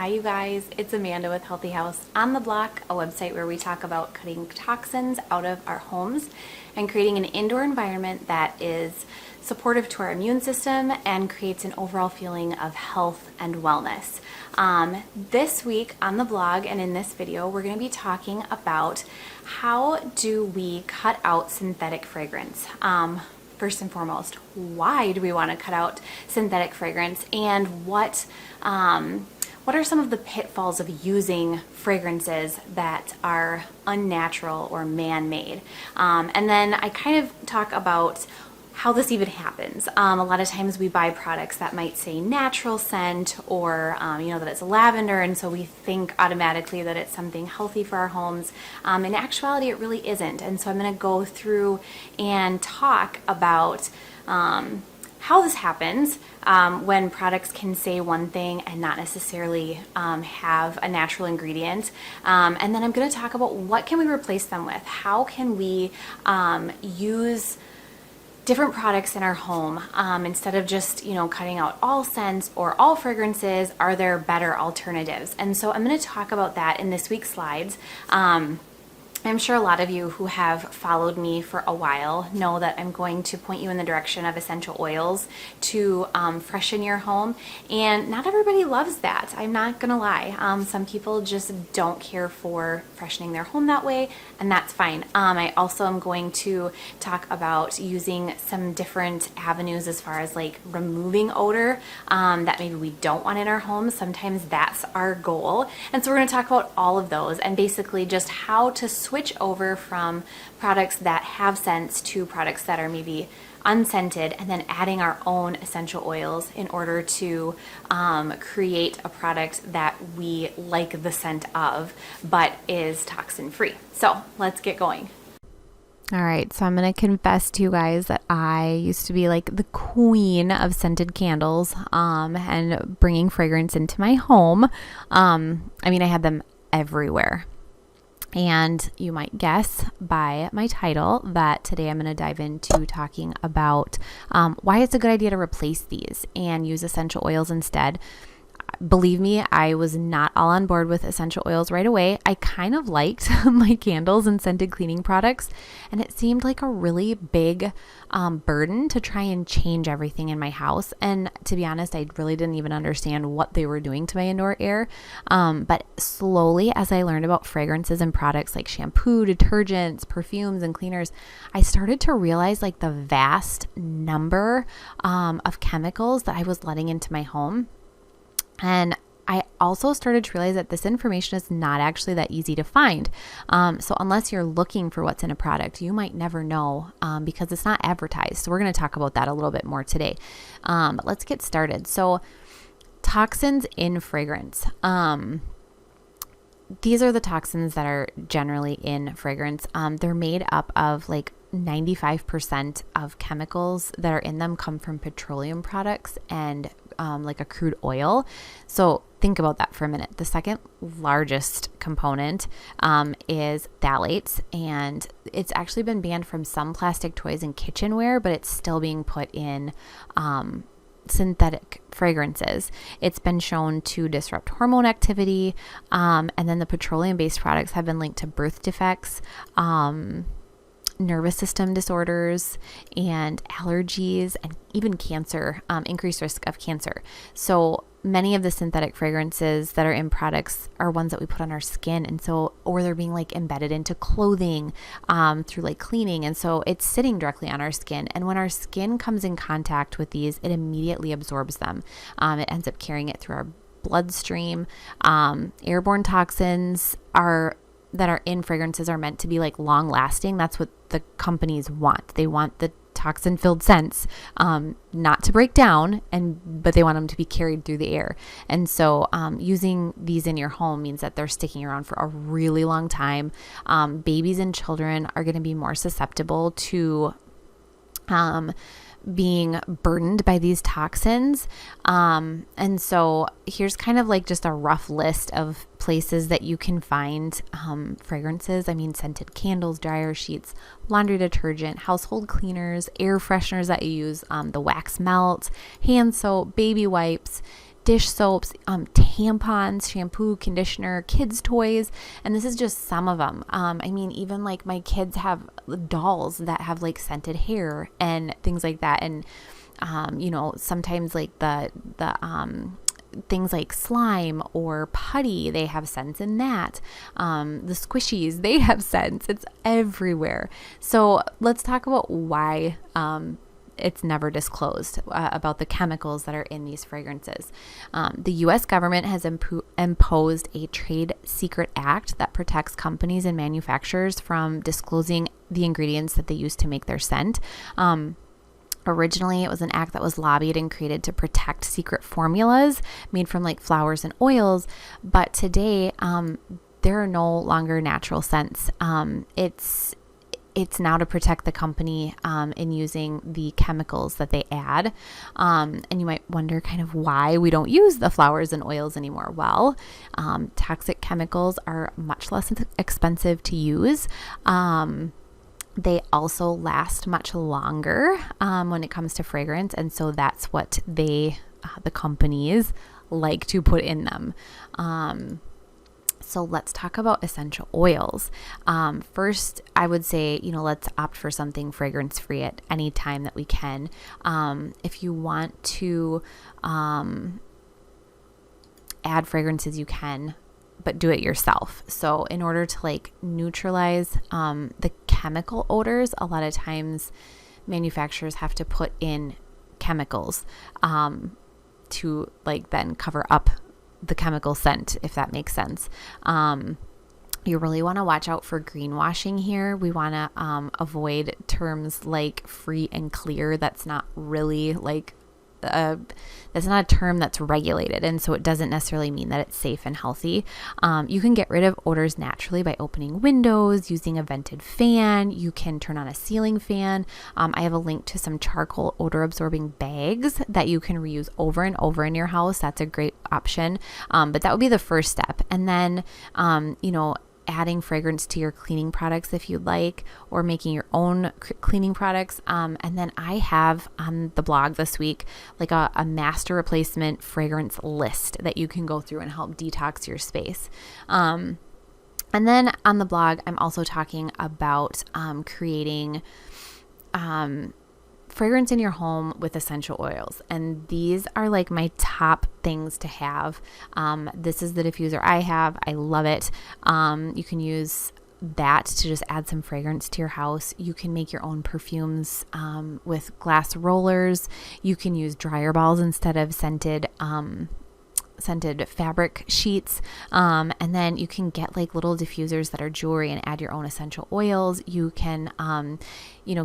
Hi you guys, it's Amanda with Healthy House on the Block, a website where we talk about cutting toxins out of our homes and creating an indoor environment that is supportive to our immune system and creates an overall feeling of health and wellness. This week on the blog and in this video, we're going to be talking about how do we cut out synthetic fragrance. First and foremost, why do we want to cut out synthetic fragrance, and what are some of the pitfalls of using fragrances that are unnatural or man-made? And then I kind of talk about how this even happens. A lot of times we buy products that might say natural scent or that it's lavender, and so we think automatically that it's something healthy for our homes. In actuality, it really isn't. And so I'm going to go through and talk about how this happens when products can say one thing and not necessarily have a natural ingredient. And then I'm going to talk about what can we replace them with. How can we use different products in our home instead of just cutting out all scents or all fragrances? Are there better alternatives? And so I'm going to talk about that in this week's slides. I'm sure a lot of you who have followed me for a while know that I'm going to point you in the direction of essential oils to freshen your home, and not everybody loves that. I'm not gonna lie. Some people just don't care for freshening their home that way, and that's fine. I also am going to talk about using some different avenues as far as like removing odor that maybe we don't want in our homes. Sometimes that's our goal, and so we're going to talk about all of those and basically just how to switch over from products that have scents to products that are maybe unscented, and then adding our own essential oils in order to create a product that we like the scent of but is toxin free. So let's get going. All right, so I'm going to confess to you guys that I used to be like the queen of scented candles and bringing fragrance into my home. I had them everywhere. And you might guess by my title that today I'm going to dive into talking about why it's a good idea to replace these and use essential oils instead. Believe me, I was not all on board with essential oils right away. I kind of liked my candles and scented cleaning products, and it seemed like a really big burden to try and change everything in my house. And to be honest, I really didn't even understand what they were doing to my indoor air. But slowly, as I learned about fragrances and products like shampoo, detergents, perfumes, and cleaners, I started to realize like the vast number of chemicals that I was letting into my home. And I also started to realize that this information is not actually that easy to find. So unless you're looking for what's in a product, you might never know because it's not advertised. So we're going to talk about that a little bit more today. But let's get started. So toxins in fragrance. These are the toxins that are generally in fragrance. They're made up of like 95% of chemicals that are in them come from petroleum products and like a crude oil. So think about that for a minute. The second largest component is phthalates, and it's actually been banned from some plastic toys and kitchenware, but it's still being put in synthetic fragrances. It's been shown to disrupt hormone activity, and then the petroleum-based products have been linked to birth defects, nervous system disorders, and allergies, and even cancer, increased risk of cancer. So many of the synthetic fragrances that are in products are ones that we put on our skin, and so, or they're being like embedded into clothing through like cleaning, and so it's sitting directly on our skin. And when our skin comes in contact with these, it immediately absorbs them. It ends up carrying it through our bloodstream. Airborne toxins that are in fragrances are meant to be like long lasting. That's what the companies want. They want the toxin filled scents not to break down, but they want them to be carried through the air. And so using these in your home means that they're sticking around for a really long time. Babies and children are going to be more susceptible to being burdened by these toxins. And so here's kind of like just a rough list of places that you can find fragrances. Scented candles, dryer sheets, laundry detergent, household cleaners, air fresheners that you use, the wax melt, hand soap, baby wipes, dish soaps, tampons, shampoo, conditioner, kids' toys, and this is just some of them. I mean, even like my kids have dolls that have like scented hair and things like that, and sometimes like the things like slime or putty, they have scents in that. The squishies, they have scents. It's everywhere. So let's talk about why it's never disclosed about the chemicals that are in these fragrances. The U.S. government has imposed a Trade Secret Act that protects companies and manufacturers from disclosing the ingredients that they use to make their scent. Originally, it was an act that was lobbied and created to protect secret formulas made from like flowers and oils. But today, there are no longer natural scents. It's now to protect the company in using the chemicals that they add. And you might wonder kind of why we don't use the flowers and oils anymore. Well, toxic chemicals are much less expensive to use. They also last much longer when it comes to fragrance. And so that's what the companies like to put in them. So let's talk about essential oils. First, I would say, let's opt for something fragrance free at any time that we can. If you want to add fragrances, you can, but do it yourself. So in order to like neutralize the chemical odors, a lot of times manufacturers have to put in chemicals to like then cover up the chemical scent, if that makes sense. You really want to watch out for greenwashing here. We want to avoid terms like free and clear. That's not really like that's not a term that's regulated, and so it doesn't necessarily mean that it's safe and healthy. You can get rid of odors naturally by opening windows, using a vented fan. You can turn on a ceiling fan. I have a link to some charcoal odor absorbing bags that you can reuse over and over in your house. That's a great option, but that would be the first step. And then adding fragrance to your cleaning products if you'd like, or making your own cleaning products. And then I have on the blog this week like a master replacement fragrance list that you can go through and help detox your space. And then on the blog, I'm also talking about creating fragrance in your home with essential oils. And these are like my top things to have. This is the diffuser I have. I love it. You can use that to just add some fragrance to your house. You can make your own perfumes with glass rollers. You can use dryer balls instead of scented fabric sheets. And then you can get like little diffusers that are jewelry and add your own essential oils. You can,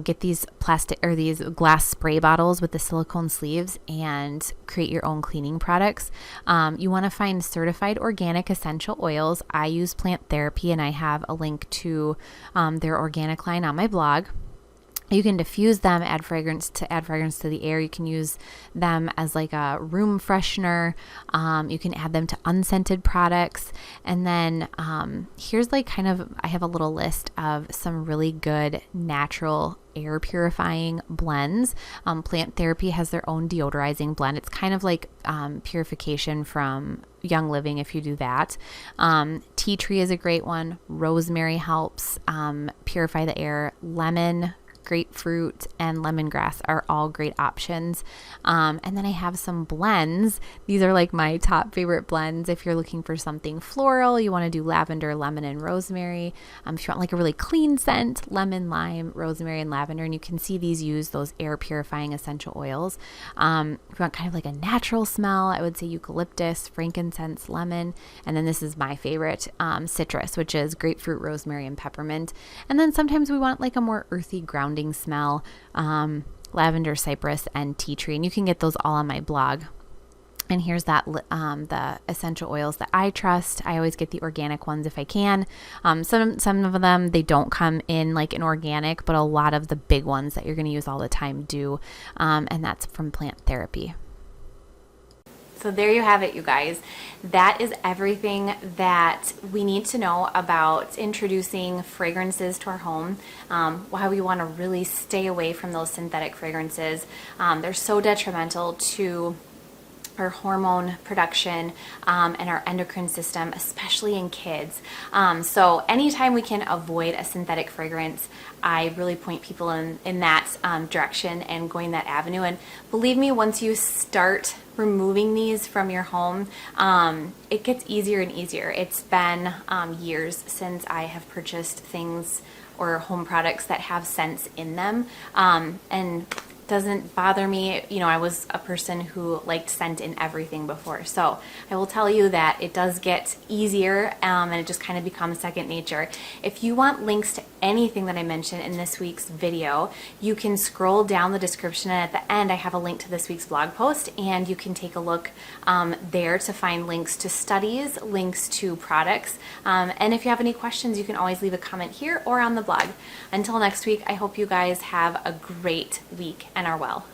get these plastic or these glass spray bottles with the silicone sleeves and create your own cleaning products. You want to find certified organic essential oils. I use Plant Therapy, and I have a link to their organic line on my blog. You can diffuse them, add fragrance to the air. You can use them as like a room freshener. You can add them to unscented products. And then here's like I have a little list of some really good natural air purifying blends. Plant Therapy has their own deodorizing blend. It's kind of like purification from Young Living if you do that. Tea tree is a great one. Rosemary helps purify the air. Lemon, grapefruit, and lemongrass are all great options. And then I have some blends. These are like my top favorite blends. If you're looking for something floral, you want to do lavender, lemon, and rosemary. If you want like a really clean scent, lemon, lime, rosemary, and lavender. And you can see these use those air purifying essential oils. If you want kind of like a natural smell, I would say eucalyptus, frankincense, lemon. And then this is my favorite, citrus, which is grapefruit, rosemary, and peppermint. And then sometimes we want like a more earthy, grounding smell, lavender, cypress, and tea tree. And you can get those all on my blog. And here's that the essential oils that I trust. I always get the organic ones if I can. Some of them, they don't come in like an organic, but a lot of the big ones that you're going to use all the time do. And that's from Plant Therapy. So there you have it, you guys. That is everything that we need to know about introducing fragrances to our home, why we want to really stay away from those synthetic fragrances. They're so detrimental to our hormone production and our endocrine system, especially in kids. So anytime we can avoid a synthetic fragrance, I really point people in that direction and going that avenue. And believe me, once you start removing these from your home, it gets easier and easier. It's been years since I have purchased things or home products that have scents in them, and doesn't bother me. You know, I was a person who liked scent in everything before, so I will tell you that it does get easier, and it just kind of becomes second nature. If you want links to anything that I mentioned in this week's video, you can scroll down the description, and at the end I have a link to this week's blog post, and you can take a look there to find links to studies, links to products, and if you have any questions, you can always leave a comment here or on the blog. Until next week, I hope you guys have a great week and are well.